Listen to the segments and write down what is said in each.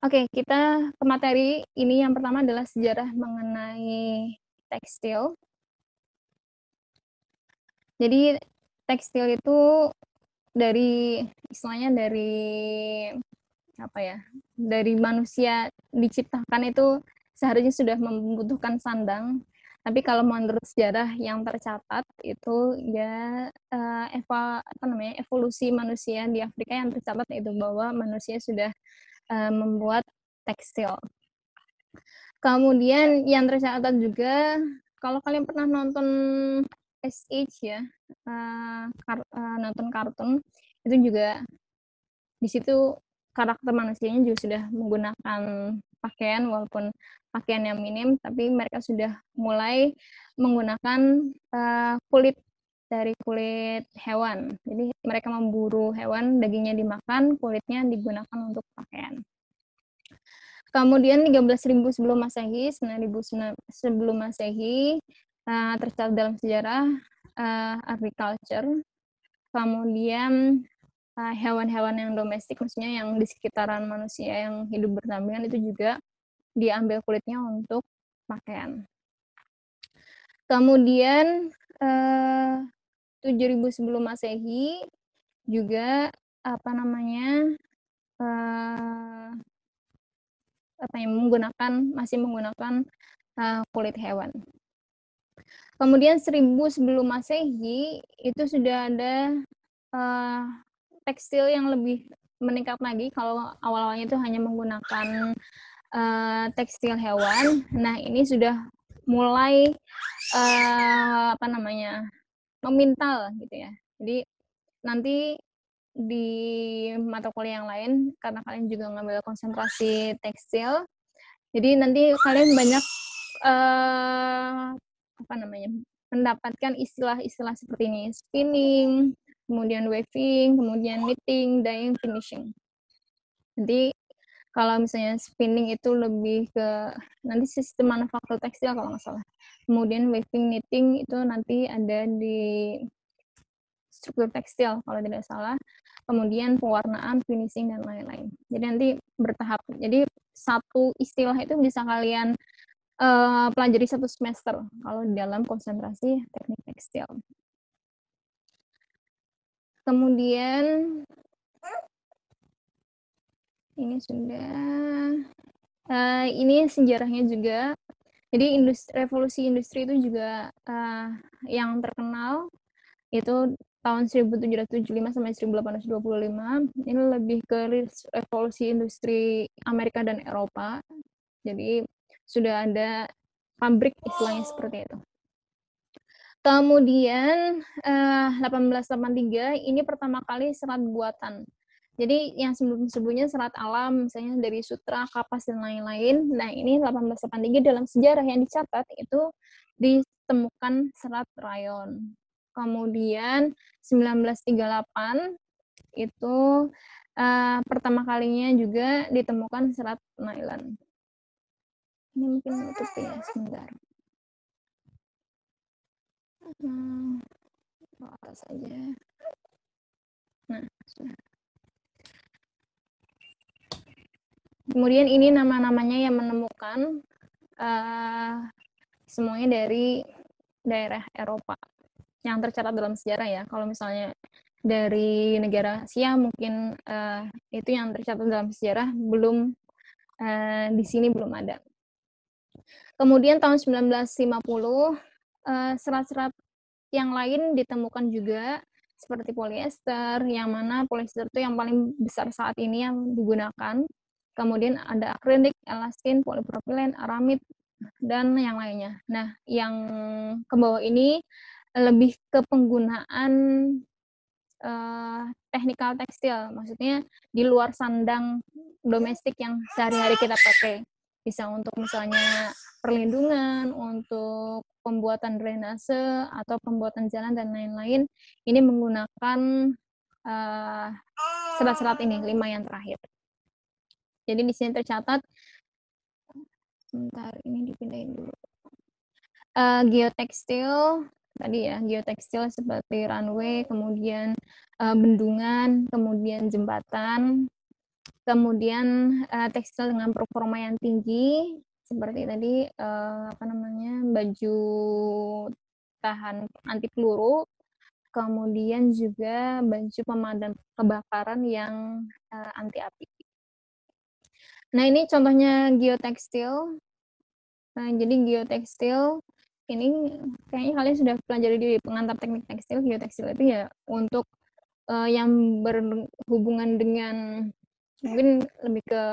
Oke, kita ke materi ini. Yang pertama adalah sejarah mengenai tekstil. Jadi tekstil itu istilahnya dari apa ya? Dari manusia diciptakan itu seharusnya sudah membutuhkan sandang. Tapi kalau menurut sejarah yang tercatat itu ya evolusi manusia di Afrika yang tercatat itu bahwa manusia sudah membuat tekstil. Kemudian yang tercatat juga, kalau kalian pernah nonton SH ya, nonton kartun, itu juga di situ karakter manusianya juga sudah menggunakan pakaian, walaupun pakaian yang minim, tapi mereka sudah mulai menggunakan kulit dari kulit hewan. Jadi mereka memburu hewan, dagingnya dimakan, kulitnya digunakan untuk pakaian. Kemudian 13.000 sebelum Masehi, 9.000 sebelum Masehi, tercatat dalam sejarah agriculture. Kemudian hewan-hewan yang domestik, maksudnya yang di sekitaran manusia yang hidup berdampingan, itu juga diambil kulitnya untuk pakaian. Kemudian 7.000 sebelum Masehi juga masih menggunakan kulit hewan. Kemudian 1000 sebelum Masehi itu sudah ada tekstil yang lebih meningkat lagi. Kalau awal-awalnya itu hanya menggunakan tekstil hewan. Nah, ini sudah mulai memintal gitu ya. Jadi nanti di mata kuliah yang lain, karena kalian juga ngambil konsentrasi tekstil, jadi nanti kalian banyak mendapatkan istilah-istilah seperti ini: spinning, kemudian weaving, kemudian knitting, dyeing, finishing. Nanti kalau misalnya spinning itu lebih ke nanti sistem manufaktur tekstil kalau nggak salah. Kemudian weaving, knitting itu nanti ada di struktur tekstil kalau tidak salah. Kemudian pewarnaan, finishing, dan lain-lain. Jadi nanti bertahap. Jadi satu istilah itu bisa kalian pelajari satu semester kalau di dalam konsentrasi teknik tekstil. Kemudian ini sudah ini sejarahnya juga. Jadi revolusi industri itu juga yang terkenal itu tahun 1775 sampai 1825. Ini lebih ke revolusi industri Amerika dan Eropa. Jadi sudah ada pabrik istilahnya seperti itu. Kemudian 1883 ini pertama kali serat buatan. Jadi yang sebelum-sebelumnya serat alam, misalnya dari sutra, kapas, dan lain-lain. Nah, ini 1883 dalam sejarah yang dicatat itu ditemukan serat rayon. Kemudian 1938 itu pertama kalinya juga ditemukan serat nylon. Ini mungkin tutupnya sebentar. Atas saja. Nah, sudah. Kemudian ini nama-namanya yang menemukan semuanya dari daerah Eropa yang tercatat dalam sejarah ya. Kalau misalnya dari negara Asia mungkin itu yang tercatat dalam sejarah belum di sini belum ada. Kemudian tahun 1950 serat-serat yang lain ditemukan juga seperti polyester, yang mana polyester itu yang paling besar saat ini yang digunakan. Kemudian ada akrilik, elastin, polipropilen, aramid, dan yang lainnya. Nah, yang ke bawah ini lebih ke penggunaan teknikal tekstil, maksudnya di luar sandang domestik yang sehari-hari kita pakai. Bisa untuk misalnya perlindungan, untuk pembuatan drainase, atau pembuatan jalan, dan lain-lain. Ini menggunakan serat-serat ini, 5 yang terakhir. Jadi di sini tercatat, sebentar, ini dipindahin dulu. Geotekstil, tadi ya, geotekstil seperti runway, kemudian bendungan, kemudian jembatan, Kemudian tekstil dengan performa yang tinggi seperti tadi baju tahan anti peluru, kemudian juga baju pemadam kebakaran yang anti api. Nah, ini contohnya geotekstil. Nah, jadi geotekstil ini kayaknya kalian sudah pelajari di pengantar teknik tekstil. Geotekstil itu ya untuk yang berhubungan dengan mungkin lebih ke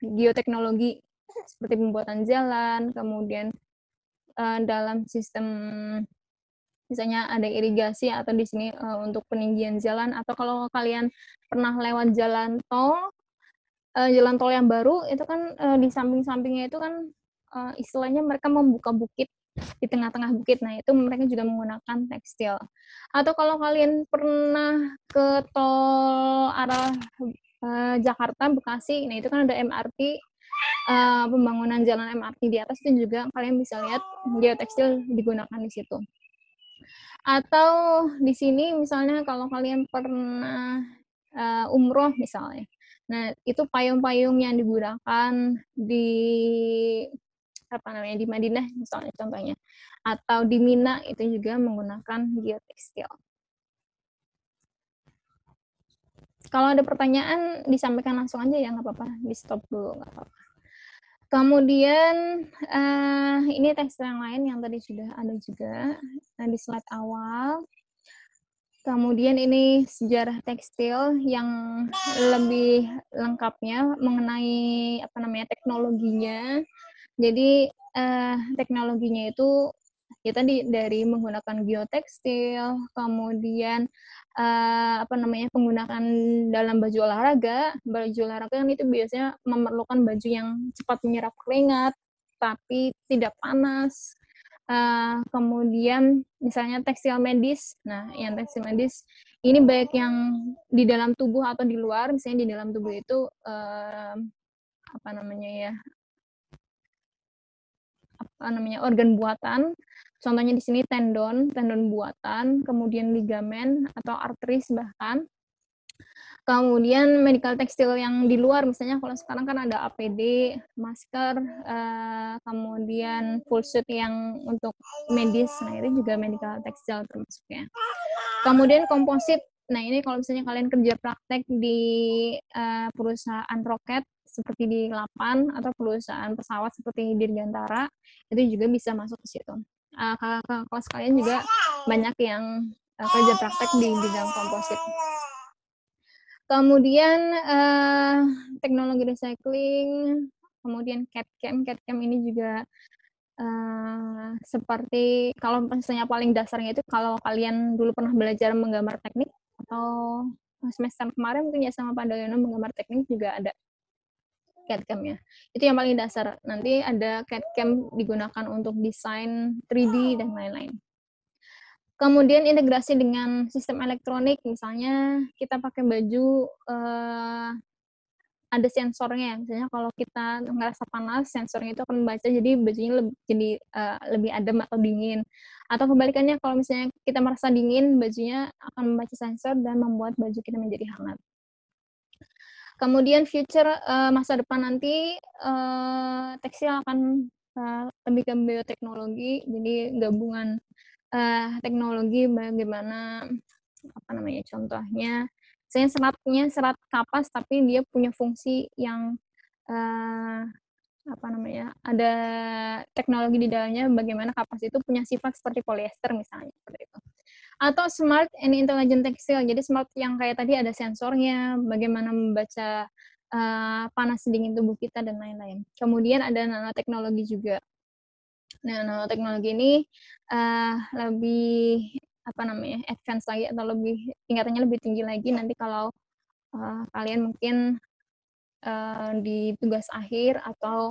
geoteknologi seperti pembuatan jalan, kemudian dalam sistem misalnya ada irigasi atau di sini untuk peninggian jalan, atau kalau kalian pernah lewat jalan tol yang baru itu kan di samping-sampingnya itu kan istilahnya mereka membuka bukit di tengah-tengah bukit. Nah, itu mereka juga menggunakan tekstil. Atau kalau kalian pernah ke tol arah Jakarta Bekasi, nah itu kan ada MRT, pembangunan jalan MRT di atas itu juga kalian bisa lihat geotekstil digunakan di situ. Atau di sini misalnya kalau kalian pernah umroh misalnya, nah itu payung-payung yang digunakan di di Madinah misalnya contohnya, atau di Mina itu juga menggunakan geotekstil. Kalau ada pertanyaan disampaikan langsung aja ya, nggak apa-apa, di stop dulu nggak apa-apa. Kemudian ini tekstil yang lain yang tadi sudah ada juga di slide awal. Kemudian ini sejarah tekstil yang lebih lengkapnya mengenai teknologinya. Jadi teknologinya itu ya tadi dari menggunakan geotekstil, kemudian penggunaan dalam baju olahraga. Baju olahraga kan itu biasanya memerlukan baju yang cepat menyerap keringat tapi tidak panas. Kemudian misalnya tekstil medis. Nah, yang tekstil medis ini baik yang di dalam tubuh atau di luar. Misalnya di dalam tubuh itu organ buatan. Contohnya di sini tendon buatan, kemudian ligamen atau arteris bahkan. Kemudian medical tekstil yang di luar, misalnya kalau sekarang kan ada APD, masker, kemudian full suit yang untuk medis, nah itu juga medical tekstil termasuknya. Kemudian komposit, nah ini kalau misalnya kalian kerja praktek di perusahaan roket seperti di Lapan atau perusahaan pesawat seperti Dirgantara, itu juga bisa masuk ke situ. Kakak kelas kalian juga banyak yang kerja praktek di bidang komposit. Kemudian teknologi recycling, kemudian CAD/CAM ini juga seperti kalau misalnya paling dasarnya itu kalau kalian dulu pernah belajar menggambar teknik atau semester kemarin mungkin ya sama Pak Doyono menggambar teknik juga ada CAD/CAM-nya. Itu yang paling dasar. Nanti ada CAD/CAM digunakan untuk desain 3D dan lain-lain. Kemudian integrasi dengan sistem elektronik, misalnya kita pakai baju ada sensornya. Misalnya kalau kita ngerasa panas, sensornya itu akan membaca jadi bajunya lebih adem atau dingin. Atau kebalikannya kalau misalnya kita merasa dingin, bajunya akan membaca sensor dan membuat baju kita menjadi hangat. Kemudian future masa depan nanti tekstil akan lebih ke bioteknologi, jadi gabungan teknologi bagaimana contohnya misalnya serat kapas tapi dia punya fungsi yang ada teknologi di dalamnya bagaimana kapas itu punya sifat seperti polyester misalnya seperti itu. Atau smart and intelligent textile. Jadi smart yang kayak tadi ada sensornya, bagaimana membaca panas dingin tubuh kita dan lain-lain. Kemudian ada nanoteknologi juga. Nah, nanoteknologi ini lebih advance lagi atau lebih tingkatannya lebih tinggi lagi nanti kalau kalian mungkin di tugas akhir atau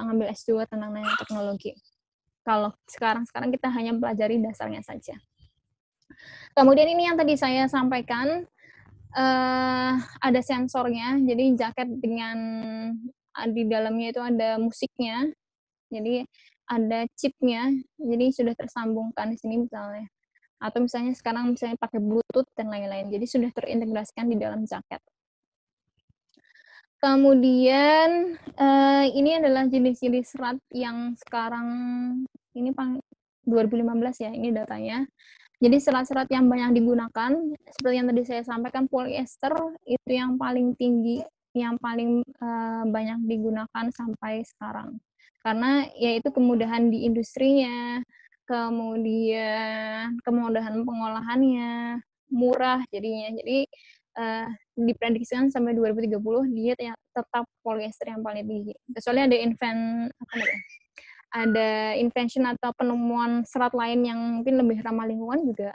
ngambil S2 tentang nanoteknologi. Kalau sekarang kita hanya pelajari dasarnya saja. Kemudian ini yang tadi saya sampaikan, ada sensornya, jadi jaket dengan di dalamnya itu ada musiknya, jadi ada chipnya, jadi sudah tersambungkan di sini misalnya. Atau misalnya sekarang pakai Bluetooth dan lain-lain, jadi sudah terintegrasikan di dalam jaket. Kemudian ini adalah jenis-jenis serat yang sekarang ini 2015 ya, ini datanya. Jadi serat-serat yang banyak digunakan, seperti yang tadi saya sampaikan, polyester itu yang paling tinggi, yang paling banyak digunakan sampai sekarang. Karena yaitu kemudahan di industrinya, kemudian kemudahan pengolahannya, murah jadinya. Jadi diprediksikan sampai 2030 dia tetap polyester yang paling tinggi. Kecuali ada invention atau penemuan serat lain yang mungkin lebih ramah lingkungan juga,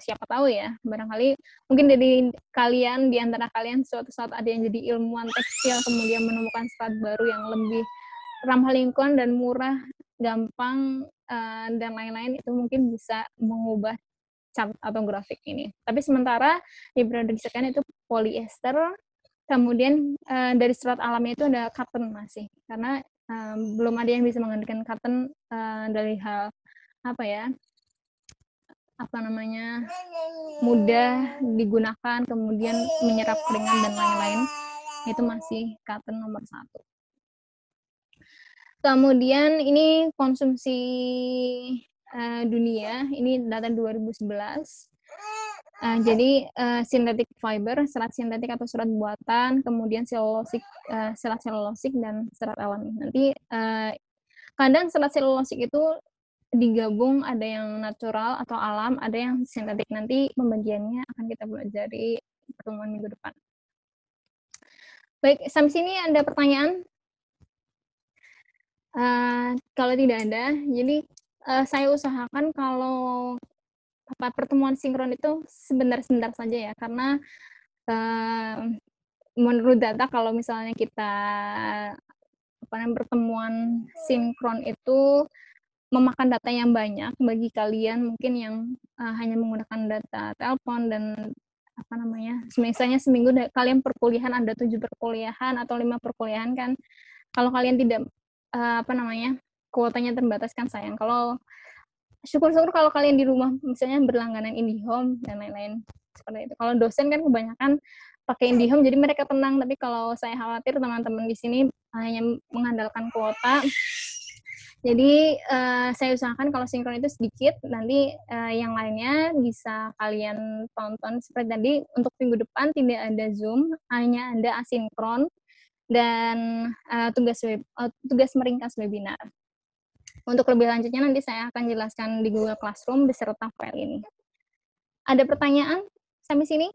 siapa tahu ya, barangkali mungkin dari kalian, di antara kalian suatu saat ada yang jadi ilmuwan tekstil kemudian menemukan serat baru yang lebih ramah lingkungan dan murah, gampang, dan lain-lain, itu mungkin bisa mengubah chart atau grafik ini. Tapi sementara diprediksikan itu polyester, kemudian dari serat alamnya itu ada cotton masih, karena belum ada yang bisa menggantikan cotton dari hal mudah digunakan, kemudian menyerap keringat dan lain-lain, itu masih cotton nomor 1. Kemudian ini konsumsi dunia, ini data 2011. Jadi synthetic fiber, serat sintetik atau serat buatan, kemudian serat selulosik dan serat alami. Nanti kadang serat selulosik itu digabung, ada yang natural atau alam, ada yang sintetik. Nanti pembagiannya akan kita pelajari pertemuan minggu depan. Baik, sampai sini ada pertanyaan? Kalau tidak ada, jadi saya usahakan kalau pertemuan sinkron itu sebentar-sebentar saja ya, karena menurut data kalau misalnya kita pertemuan sinkron itu memakan data yang banyak bagi kalian mungkin yang hanya menggunakan data telepon dan misalnya seminggu kalian perkuliahan ada 7 perkuliahan atau 5 perkuliahan kan, kalau kalian tidak kuotanya terbatas kan sayang. Kalau syukur-syukur kalau kalian di rumah misalnya berlangganan IndiHome dan lain-lain seperti itu. Kalau dosen kan kebanyakan pakai IndiHome jadi mereka tenang, tapi kalau saya khawatir teman-teman di sini hanya mengandalkan kuota. Jadi saya usahakan kalau sinkron itu sedikit, nanti yang lainnya bisa kalian tonton seperti tadi. Untuk minggu depan tidak ada Zoom, hanya ada asinkron dan tugas meringkas webinar. Untuk lebih lanjutnya nanti saya akan jelaskan di Google Classroom beserta file ini. Ada pertanyaan sampai sini?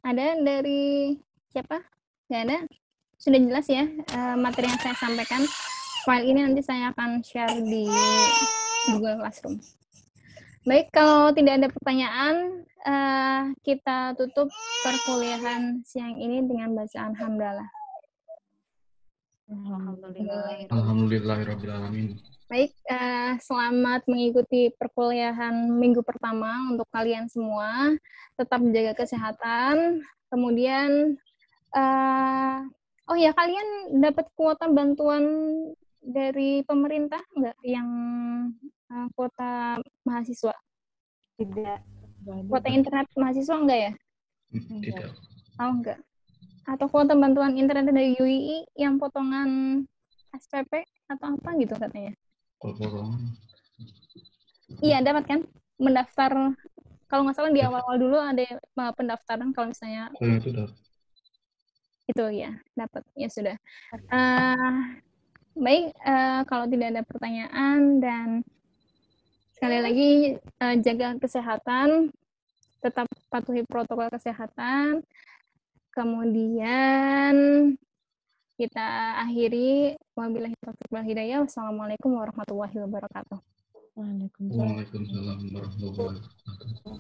Ada dari siapa? Nggak ada? Sudah jelas ya materi yang saya sampaikan. File ini nanti saya akan share di Google Classroom. Baik, kalau tidak ada pertanyaan, kita tutup perkuliahan siang ini dengan bacaan hamdalah. Alhamdulillahirrahmanirrahim. Baik, selamat mengikuti perkuliahan minggu pertama untuk kalian semua. Tetap menjaga kesehatan. Kemudian, kalian dapat kuota bantuan dari pemerintah nggak yang kuota mahasiswa? Tidak. Kuota internet mahasiswa enggak ya? Tidak. Oh, enggak. Atau kuota bantuan internet dari UII yang potongan SPP atau apa gitu katanya? Iya, dapat kan? Mendaftar, kalau nggak salah di awal-awal dulu ada pendaftaran kalau misalnya. Itu dapat. Itu ya, dapat. Ya sudah. Baik, kalau tidak ada pertanyaan dan sekali lagi jaga kesehatan, tetap patuhi protokol kesehatan. Kemudian kita akhiri. Wabillahi taufiq wal hidayah. Wassalamualaikum warahmatullahi wabarakatuh. Waalaikumsalam warahmatullahi wabarakatuh.